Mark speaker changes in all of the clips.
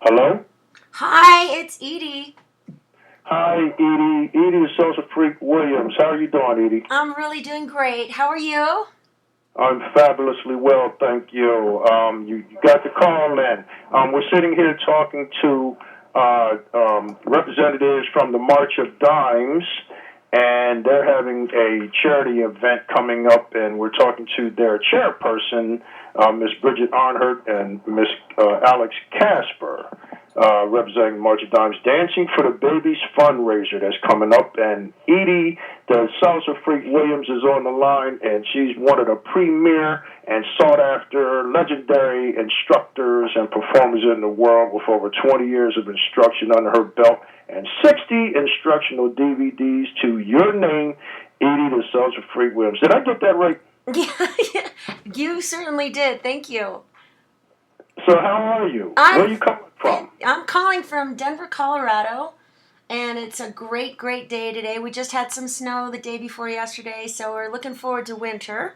Speaker 1: Hello?
Speaker 2: Hi, it's Edie.
Speaker 1: Hi, Edie. Edie is Salsa Freak Williams. How are you doing, Edie?
Speaker 2: I'm really doing great. How are you?
Speaker 1: I'm fabulously well, thank you. You got the call in. We're sitting here talking to representatives from the March of Dimes, and they're having a charity event coming up, and we're talking to their chairperson, Miss Bridget Arnhart and Miss Alex Casper. Representing March of Dimes, Dancing for the Babies fundraiser that's coming up. And Edie, the Salsa Freak Williams, is on the line, and she's one of the premier and sought-after legendary instructors and performers in the world with over 20 years of instruction under her belt and 60 instructional DVDs to your name, Edie, the Salsa Freak Williams. Did I get that right?
Speaker 2: Yeah, you certainly did. Thank you.
Speaker 1: So how are you? Where are you coming from?
Speaker 2: I'm calling from Denver, Colorado, and it's a great, great day today. We just had some snow the day before yesterday, so we're looking forward to winter.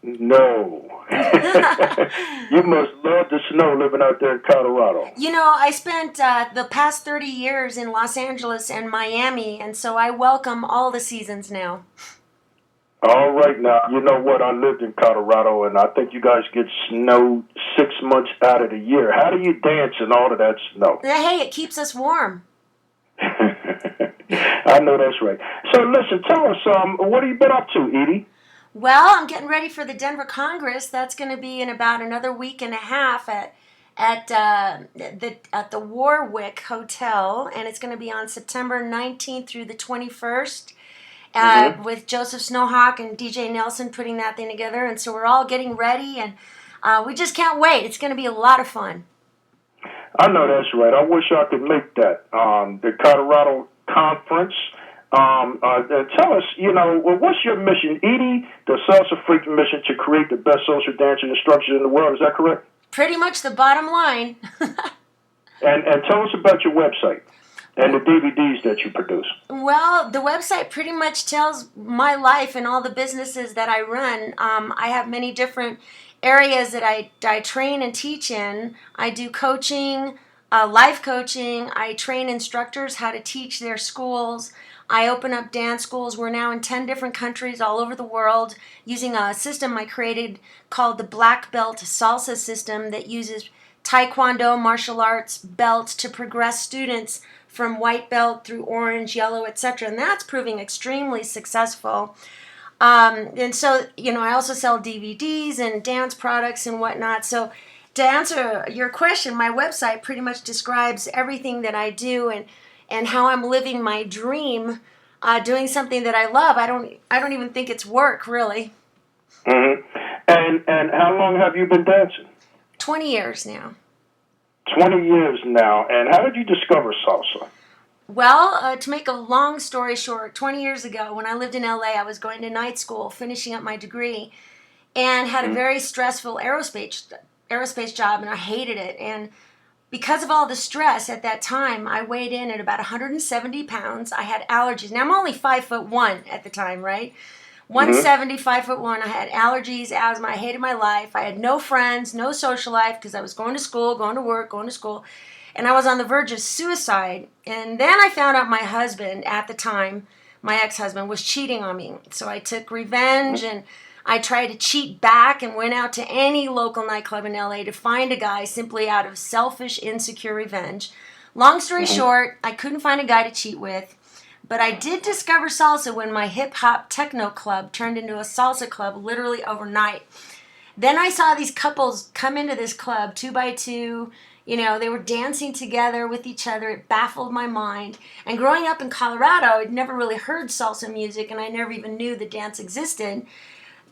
Speaker 1: No. You must love the snow living out there in Colorado.
Speaker 2: You know, I spent the past 30 years in Los Angeles and Miami, and so I welcome all the seasons now.
Speaker 1: All right, now, you know what? I lived in Colorado, and I think you guys get snow 6 months out of the year. How do you dance in all of that snow?
Speaker 2: Hey, it keeps us warm.
Speaker 1: I know that's right. So listen, tell us, what have you been up to, Edie?
Speaker 2: Well, I'm getting ready for the Denver Congress. That's going to be in about another week and a half at the Warwick Hotel, and it's going to be on September 19th through the 21st. With Joseph Snowhawk and DJ Nelson putting that thing together. And so we're all getting ready, and we just can't wait. It's going to be a lot of fun.
Speaker 1: I know that's right. I wish I could make that. The Colorado Conference. Tell us, what's your mission? Edie, the Salsa Freak mission to create the best social dancing instructors in the world. Is that correct?
Speaker 2: Pretty much the bottom line.
Speaker 1: And tell us about your website and the DVDs that you produce.
Speaker 2: Well, the website pretty much tells my life and all the businesses that I run. I have many different areas that I train and teach in. I do coaching, life coaching. I train instructors how to teach their schools. I open up dance schools. We're now in 10 different countries all over the world using a system I created called the Black Belt Salsa system that uses Taekwondo martial arts belts to progress students from white belt through orange, yellow, etc. And that's proving extremely successful. And so, I also sell DVDs and dance products and whatnot. So to answer your question, my website pretty much describes everything that I do and how I'm living my dream, doing something that I love. I don't even think it's work, really.
Speaker 1: Mm-hmm. And how long have you been dancing?
Speaker 2: 20 years now.
Speaker 1: 20 years now. And how did you discover salsa?
Speaker 2: Well, to make a long story short, 20 years ago when I lived in LA, I was going to night school, finishing up my degree, and had a very stressful aerospace job, and I hated it. And because of all the stress at that time, I weighed in at about 170 pounds. I had allergies. Now, I'm only 5'1" at the time, right? 170, 5'1". I had allergies, asthma. I hated my life. I had no friends, no social life because I was going to school, going to work, going to school. And I was on the verge of suicide. And then I found out my husband at the time, my ex-husband, was cheating on me. So I took revenge and I tried to cheat back and went out to any local nightclub in LA to find a guy simply out of selfish, insecure revenge. Long story short, I couldn't find a guy to cheat with. But I did discover salsa when my hip-hop techno club turned into a salsa club literally overnight. Then I saw these couples come into this club 2 by 2. They were dancing together with each other. It baffled my mind. And growing up in Colorado, I'd never really heard salsa music, and I never even knew the dance existed.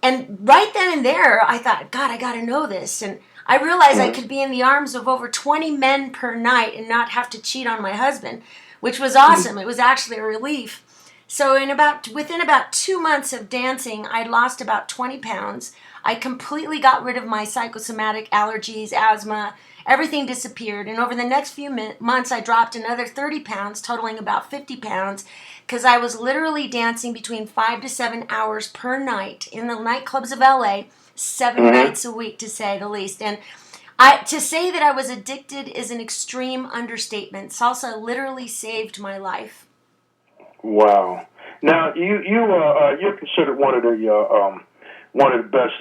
Speaker 2: And right then and there, I thought, God, I got to know this. And I realized I could be in the arms of over 20 men per night and not have to cheat on my husband, which was awesome. It was actually a relief. So within about 2 months of dancing, I lost about 20 pounds. I completely got rid of my psychosomatic allergies, asthma, everything disappeared. And over the next few months, I dropped another 30 pounds, totaling about 50 pounds, because I was literally dancing between 5 to 7 hours per night in the nightclubs of LA, 7 nights a week, to say the least. And To say that I was addicted is an extreme understatement. Salsa literally saved my life.
Speaker 1: Wow. Now you're considered one of the best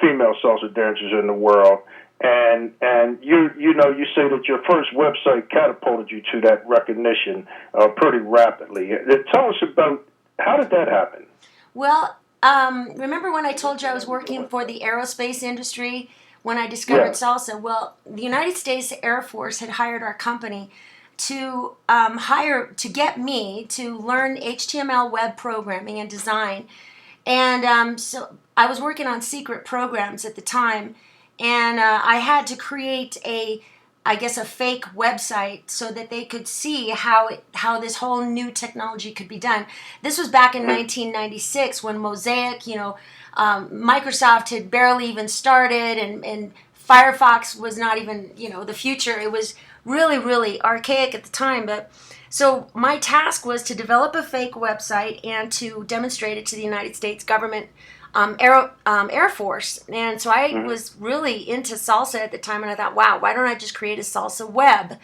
Speaker 1: female salsa dancers in the world, and you say that your first website catapulted you to that recognition pretty rapidly. Tell us about how did that happen?
Speaker 2: Well, remember when I told you I was working for the aerospace industry when I discovered
Speaker 1: Yes.
Speaker 2: salsa? Well, the United States Air Force had hired our company to get me to learn HTML web programming and design. And so I was working on secret programs at the time, and I had to create I guess, a fake website so that they could see how this whole new technology could be done. This was back in 1996 when Mosaic, Microsoft had barely even started, and Firefox was not even, the future. It was really, really archaic at the time, but so my task was to develop a fake website and to demonstrate it to the United States government Air Force. And so I was really into salsa at the time, and I thought, wow, why don't I just create a salsa web?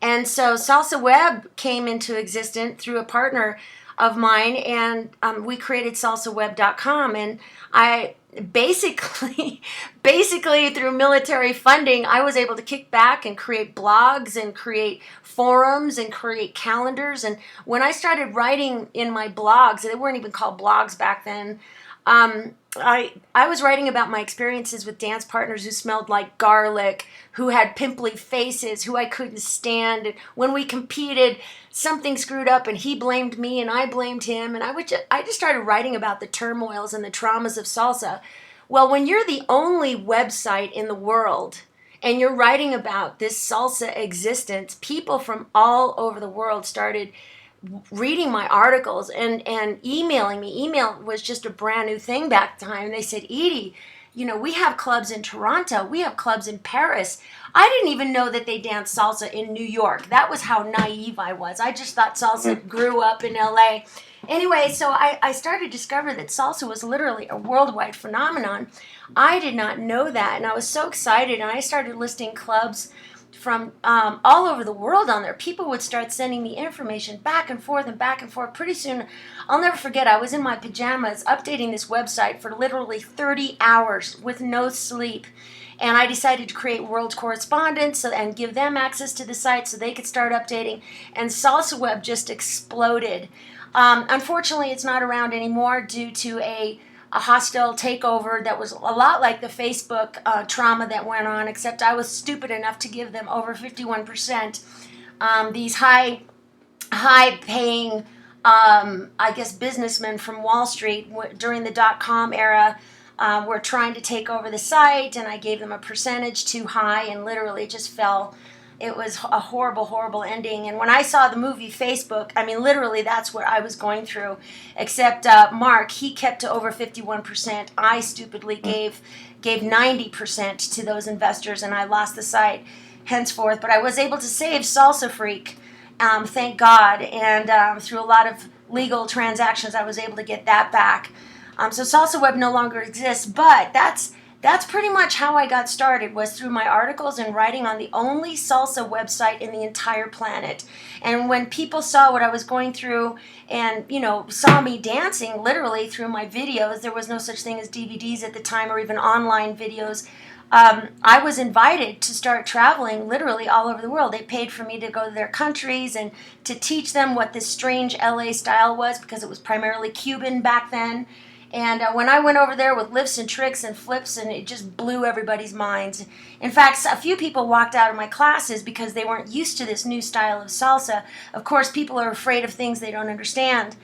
Speaker 2: And so Salsa Web came into existence through a partner of mine, and we created salsaweb.com. And I basically through military funding, I was able to kick back and create blogs and create forums and create calendars. And when I started writing in my blogs, they weren't even called blogs back then, I was writing about my experiences with dance partners who smelled like garlic, who had pimply faces, who I couldn't stand. And when we competed, something screwed up and he blamed me and I blamed him. And I just started writing about the turmoils and the traumas of salsa. Well, when you're the only website in the world and you're writing about this salsa existence, people from all over the world started reading my articles and emailing me. Email was just a brand new thing back then. They said, Edie, we have clubs in Toronto. We have clubs in Paris. I didn't even know that they danced salsa in New York. That was how naive I was. I just thought salsa grew up in LA. Anyway, so I started to discover that salsa was literally a worldwide phenomenon. I did not know that, and I was so excited, and I started listing clubs from all over the world on there. People would start sending me information back and forth and back and forth. Pretty soon, I'll never forget, I was in my pajamas updating this website for literally 30 hours with no sleep. And I decided to create world correspondents and give them access to the site so they could start updating. And Salsa Web just exploded. Unfortunately, it's not around anymore due to a hostile takeover that was a lot like the Facebook trauma that went on, except I was stupid enough to give them over 51%. These high-paying, I guess, businessmen from Wall Street during the dot-com era were trying to take over the site, and I gave them a percentage too high, and literally just fell. It was a horrible, horrible ending. And when I saw the movie Facebook, I mean, literally that's what I was going through. Except Mark, he kept to over 51%. I stupidly gave 90% to those investors, and I lost the site henceforth. But I was able to save Salsa Freak, thank God. And through a lot of legal transactions, I was able to get that back. So Salsa Web no longer exists, but that's pretty much how I got started, was through my articles and writing on the only salsa website in the entire planet. And when people saw what I was going through and, saw me dancing literally through my videos, there was no such thing as DVDs at the time or even online videos. I was invited to start traveling literally all over the world. They paid for me to go to their countries and to teach them what this strange LA style was, because it was primarily Cuban back then. And when I went over there with lifts and tricks and flips, and it just blew everybody's minds. In fact, a few people walked out of my classes because they weren't used to this new style of salsa. Of course, people are afraid of things they don't understand.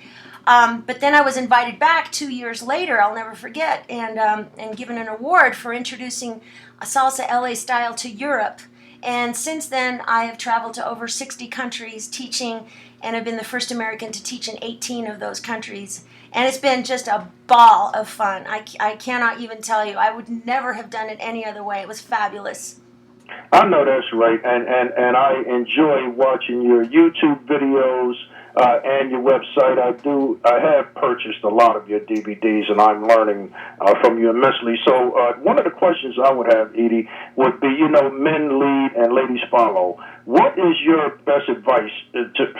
Speaker 2: But then I was invited back 2 years later, I'll never forget, and given an award for introducing a salsa LA style to Europe. And since then, I have traveled to over 60 countries teaching, and have been the first American to teach in 18 of those countries. And it's been just a ball of fun. I cannot even tell you. I would never have done it any other way. It was fabulous.
Speaker 1: I know that's right, and I enjoy watching your YouTube videos. and your website. I have purchased a lot of your DVDs, and I'm learning from you immensely. So one of the questions I would have, Edie, would be, men lead and ladies follow. What is your best advice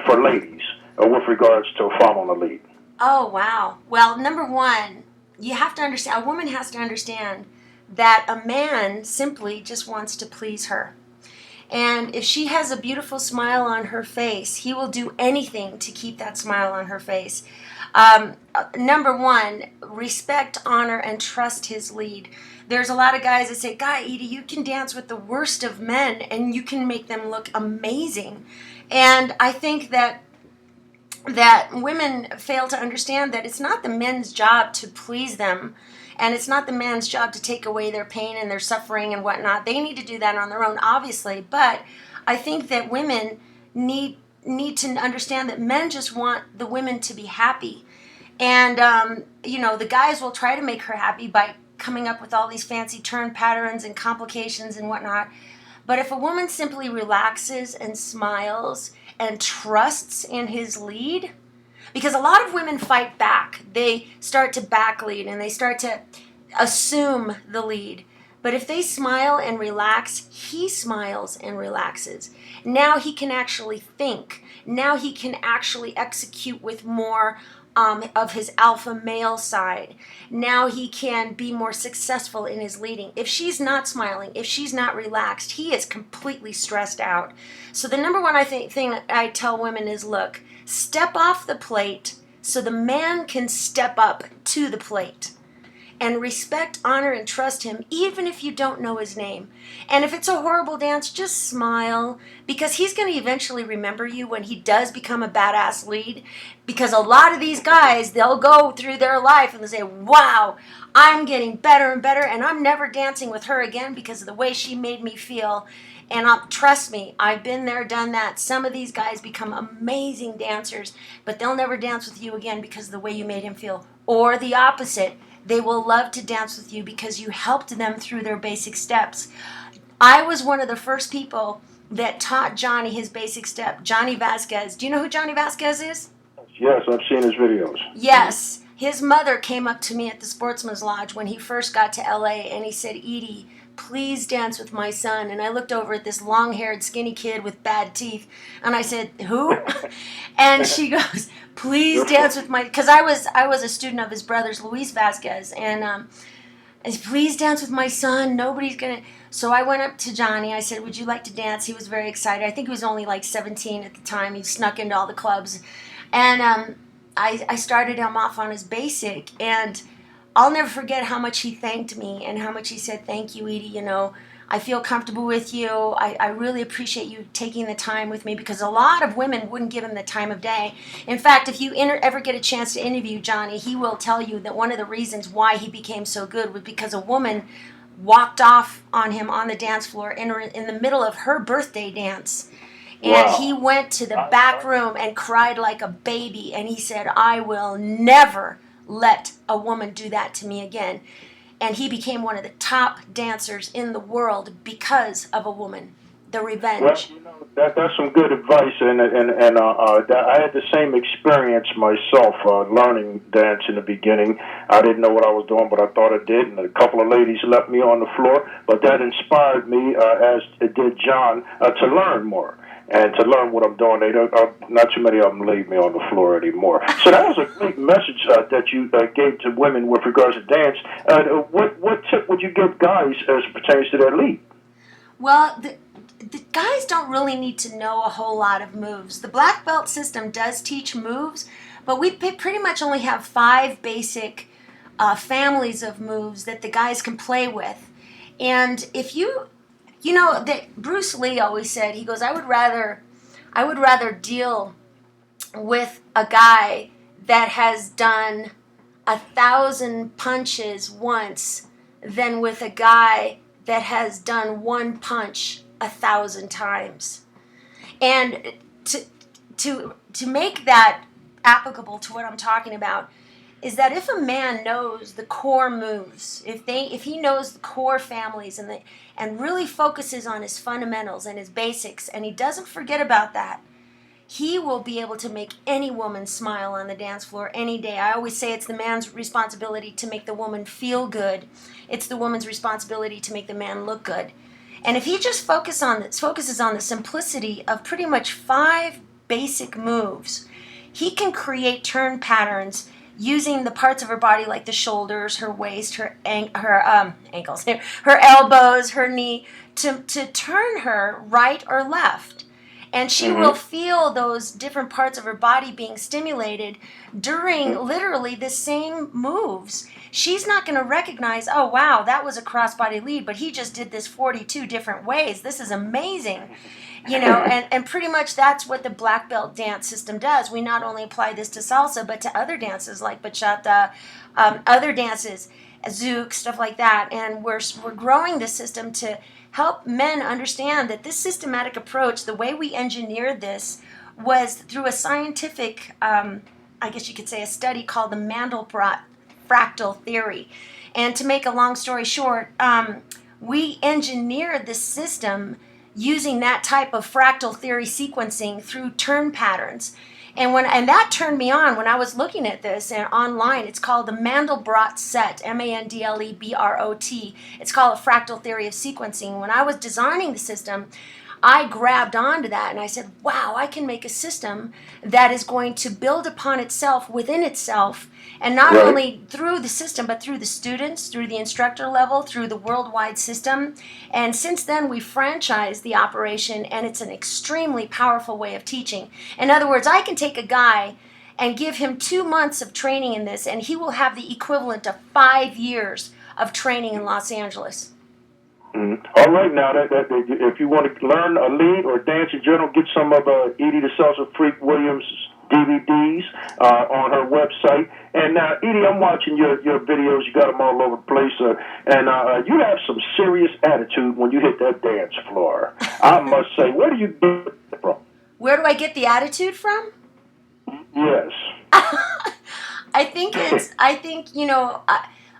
Speaker 1: for ladies with regards to following the lead?
Speaker 2: Oh, wow. Well, number one, you have to understand, a woman has to understand that a man simply just wants to please her. And if she has a beautiful smile on her face, he will do anything to keep that smile on her face. Number one, respect, honor, and trust his lead. There's a lot of guys that say, God, Edie, you can dance with the worst of men and you can make them look amazing. And I think that women fail to understand that it's not the men's job to please them, and it's not the man's job to take away their pain and their suffering and whatnot. They need to do that on their own, obviously. But I think that women need to understand that men just want the women to be happy. And, the guys will try to make her happy by coming up with all these fancy turn patterns and complications and whatnot. But if a woman simply relaxes and smiles and trusts in his lead, because a lot of women fight back. They start to back lead and they start to assume the lead. But if they smile and relax, he smiles and relaxes. Now he can actually think. Now he can actually execute with more of his alpha male side. Now he can be more successful in his leading. If she's not smiling, if she's not relaxed, he is completely stressed out. So the number one thing I tell women is, look, step off the plate so the man can step up to the plate. And respect, honor, and trust him, even if you don't know his name. And if it's a horrible dance, just smile, because he's going to eventually remember you when he does become a badass lead. Because a lot of these guys, they'll go through their life and they'll say, wow, I'm getting better and better, and I'm never dancing with her again because of the way she made me feel. And trust me, I've been there, done that. Some of these guys become amazing dancers, but they'll never dance with you again because of the way you made him feel. Or the opposite. They will love to dance with you because you helped them through their basic steps. I was one of the first people that taught Johnny his basic step. Johnny Vasquez. Do you know who Johnny Vasquez is?
Speaker 1: Yes, I've seen his videos.
Speaker 2: Yes. His mother came up to me at the Sportsman's Lodge when he first got to LA, and he said, Edie, please dance with my son. And I looked over at this long-haired, skinny kid with bad teeth, and I said, who? And she goes, please dance with my, because I was a student of his brother's, Luis Vasquez, and I said, please dance with my son. Nobody's gonna. So I went up to Johnny. I said, would you like to dance? He was very excited. I think he was only like 17 at the time. He snuck into all the clubs, and I started him off on his basic, and I'll never forget how much he thanked me and how much he said, thank you, Edie, I feel comfortable with you. I really appreciate you taking the time with me, because a lot of women wouldn't give him the time of day. In fact, if you ever get a chance to interview Johnny, he will tell you that one of the reasons why he became so good was because a woman walked off on him on the dance floor in the middle of her birthday dance. And
Speaker 1: Wow.
Speaker 2: He went to the back room and cried like a baby. And he said, I will never let a woman do that to me again. And he became one of the top dancers in the world because of a woman. The revenge.
Speaker 1: Well, that's some good advice, and I had the same experience myself, learning dance in the beginning. I didn't know what I was doing, but I thought I did, and a couple of ladies left me on the floor, but that inspired me, as it did John, to learn more. And to learn what I'm doing, not too many of them leave me on the floor anymore. So that was a great message that you gave to women with regards to dance. What tip would you give guys as it pertains to their lead?
Speaker 2: Well, the guys don't really need to know a whole lot of moves. The black belt system does teach moves, but we pretty much only have 5 basic families of moves that the guys can play with. And if that Bruce Lee always said, he goes, I would rather deal with a guy that has done 1,000 punches once than with a guy that has done one punch 1,000 times. And to make that applicable to what I'm talking about is that if a man knows the core moves, if he knows the core families and really focuses on his fundamentals and his basics, and he doesn't forget about that, he will be able to make any woman smile on the dance floor any day. I always say it's the man's responsibility to make the woman feel good. It's the woman's responsibility to make the man look good. And if he just focuses on the simplicity of pretty much 5 basic moves, he can create turn patterns using the parts of her body like the shoulders, her waist, her ankles, her elbows, her knee, to turn her right or left. And she will feel those different parts of her body being stimulated during literally the same moves. She's not going to recognize, oh, wow, that was a crossbody lead, but he just did this 42 different ways. This is amazing. And pretty much that's what the black belt dance system does. We not only apply this to salsa, but to other dances like bachata, other dances, zouk, stuff like that. And we're growing the system to help men understand that this systematic approach, the way we engineered this, was through a scientific, I guess you could say, a study called the Mandelbrot fractal theory. And to make a long story short, we engineered the system using that type of fractal theory sequencing through turn patterns. And that turned me on when I was looking at this and online. It's called the Mandelbrot set, Mandlebrot. It's called a fractal theory of sequencing. When I was designing the system, I grabbed onto that and I said, wow, I can make a system that is going to build upon itself within itself, and not only through the system, but through the students, through the instructor level, through the worldwide system. And since then, we franchised the operation, and it's an extremely powerful way of teaching. In other words, I can take a guy and give him 2 months of training in this, and he will have the equivalent of 5 years of training in Los Angeles.
Speaker 1: All right, now that if you want to learn a lead or dance in general, get some of Edie the Salsa Freak Williams DVDs on her website. And now, Edie, I'm watching your videos. You got them all over the place, and you have some serious attitude when you hit that dance floor. I must say, where do you get it from?
Speaker 2: Where do I get the attitude from?
Speaker 1: Yes.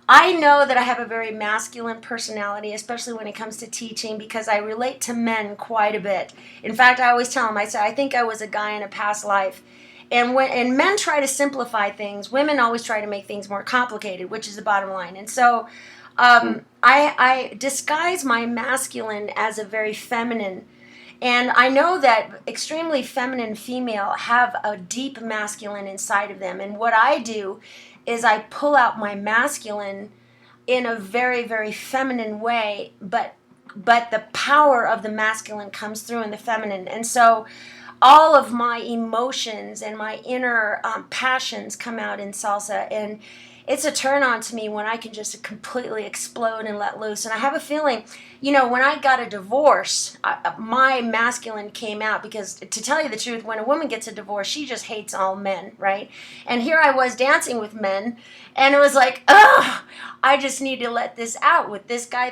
Speaker 2: I know that I have a very masculine personality, especially when it comes to teaching, because I relate to men quite a bit. In fact, I always tell them, I say, I think I was a guy in a past life. And men try to simplify things, women always try to make things more complicated, which is the bottom line. And so I disguise my masculine as a very feminine. And I know that extremely feminine female have a deep masculine inside of them. And what I do is I pull out my masculine in a very, very feminine way, but the power of the masculine comes through in the feminine. And so all of my emotions and my inner passions come out in salsa, and it's a turn on to me when I can just completely explode and let loose. And I have a feeling, when I got a divorce, my masculine came out, because to tell you the truth, when a woman gets a divorce, she just hates all men, right? And here I was dancing with men, and it was like, ugh, I just need to let this out with this guy.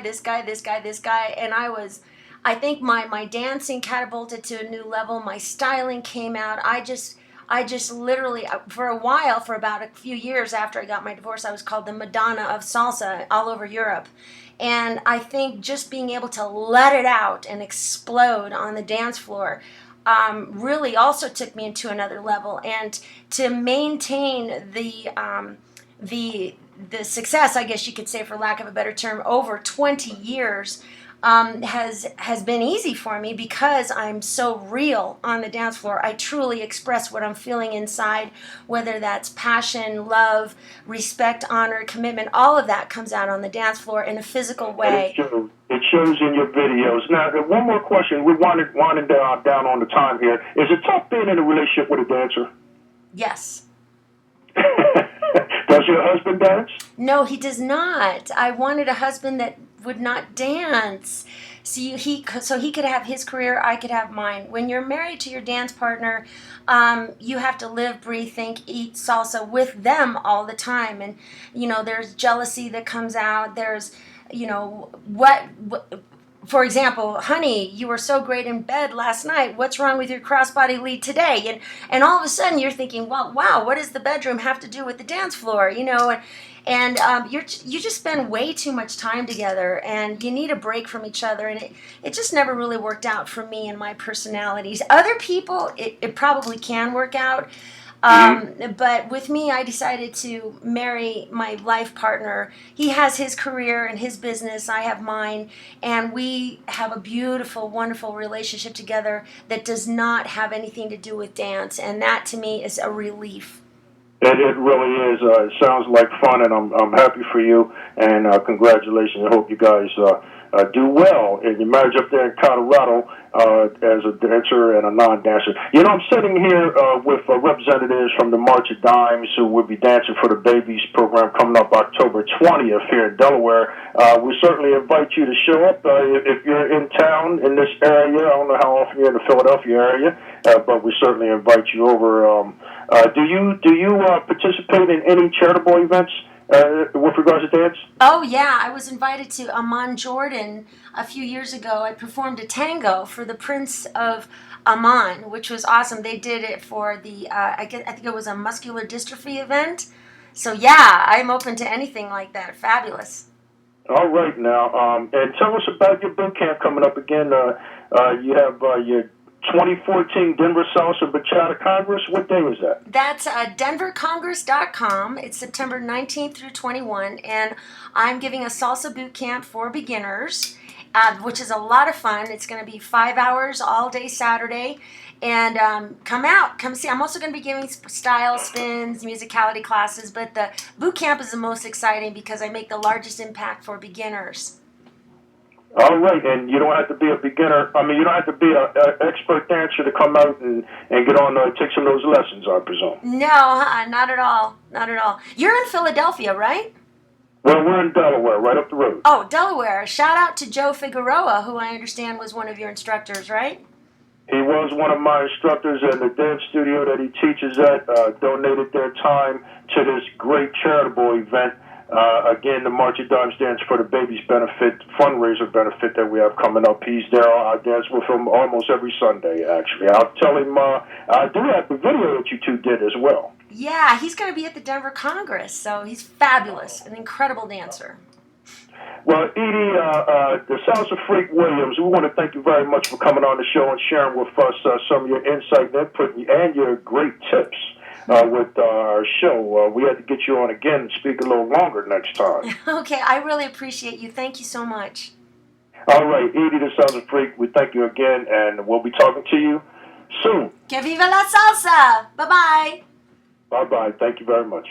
Speaker 2: And I think my dancing catapulted to a new level. My styling came out. I just literally, for a while, for about a few years after I got my divorce, I was called the Madonna of salsa all over Europe. And I think just being able to let it out and explode on the dance floor really also took me into another level. And to maintain the success, I guess you could say, for lack of a better term, over 20 years, has been easy for me because I'm so real on the dance floor. I truly express what I'm feeling inside, whether that's passion, love, respect, honor, commitment. All of that comes out on the dance floor in a physical way.
Speaker 1: It shows in your videos. Now, one more question. We're winding down on the time here. Is it tough being in a relationship with a dancer?
Speaker 2: Yes.
Speaker 1: Does your husband dance?
Speaker 2: No, he does not. I wanted a husband that would not dance. So he could have his career, I could have mine. When you're married to your dance partner, you have to live, breathe, think, eat salsa with them all the time. And, there's jealousy that comes out. There's, for example, honey, you were so great in bed last night. What's wrong with your crossbody lead today? And all of a sudden you're thinking, well, wow, what does the bedroom have to do with the dance floor? And you just spend way too much time together, and you need a break from each other, and it just never really worked out for me and my personalities. Other people, it probably can work out. But with me, I decided to marry my life partner. He has his career and his business. I have mine. And we have a beautiful, wonderful relationship together that does not have anything to do with dance. And that, to me, is a relief.
Speaker 1: It really is. It sounds like fun, and I'm happy for you. And congratulations. I hope you guys do well in your marriage up there in Colorado as a dancer and a non-dancer. You know, I'm sitting here with representatives from the March of Dimes who will be dancing for the Babies program coming up October 20th here in Delaware. We certainly invite you to show up if you're in town in this area. I don't know how often you're in the Philadelphia area, but we certainly invite you over. Do you participate in any charitable events with regards to dance?
Speaker 2: Oh, yeah. I was invited to Amman, Jordan a few years ago. I performed a tango for the Prince of Amman, which was awesome. They did it for the, I think it was a muscular dystrophy event. So, yeah, I'm open to anything like that. Fabulous.
Speaker 1: All right, now, and tell us about your boot camp coming up again. You have your 2014 Denver Salsa Bachata Congress. What day is that?
Speaker 2: That's denvercongress.com. It's September 19th through 21, and I'm giving a salsa boot camp for beginners, which is a lot of fun. It's going to be 5 hours all day Saturday, and come out, come see. I'm also going to be giving style spins, musicality classes, but the boot camp is the most exciting because I make the largest impact for beginners.
Speaker 1: All right, and you don't have to be a beginner. I mean, you don't have to be an expert dancer to come out and get on take some of those lessons, I presume.
Speaker 2: No, not at all. Not at all. You're in Philadelphia, right?
Speaker 1: Well, we're in Delaware, right up the road.
Speaker 2: Oh, Delaware. Shout out to Joe Figueroa, who I understand was one of your instructors, right?
Speaker 1: He was one of my instructors, and the dance studio that he teaches at donated their time to this great charitable event. Again, the March of Dimes Dance for the Babies benefit, fundraiser benefit that we have coming up. He's there. I dance with him almost every Sunday, actually. I'll tell him, I do have the video that you two did as well.
Speaker 2: Yeah, he's going to be at the Denver Congress, so he's fabulous, an incredible dancer.
Speaker 1: Well, Edie, the Salsa Freak Williams, we want to thank you very much for coming on the show and sharing with us some of your insight and input and your great tips. With our show. We had to get you on again and speak a little longer next time.
Speaker 2: Okay, I really appreciate you. Thank you so much.
Speaker 1: All right, Edie, the Salsa Freak, we thank you again, and we'll be talking to you soon.
Speaker 2: Que viva la salsa! Bye-bye.
Speaker 1: Bye-bye. Thank you very much.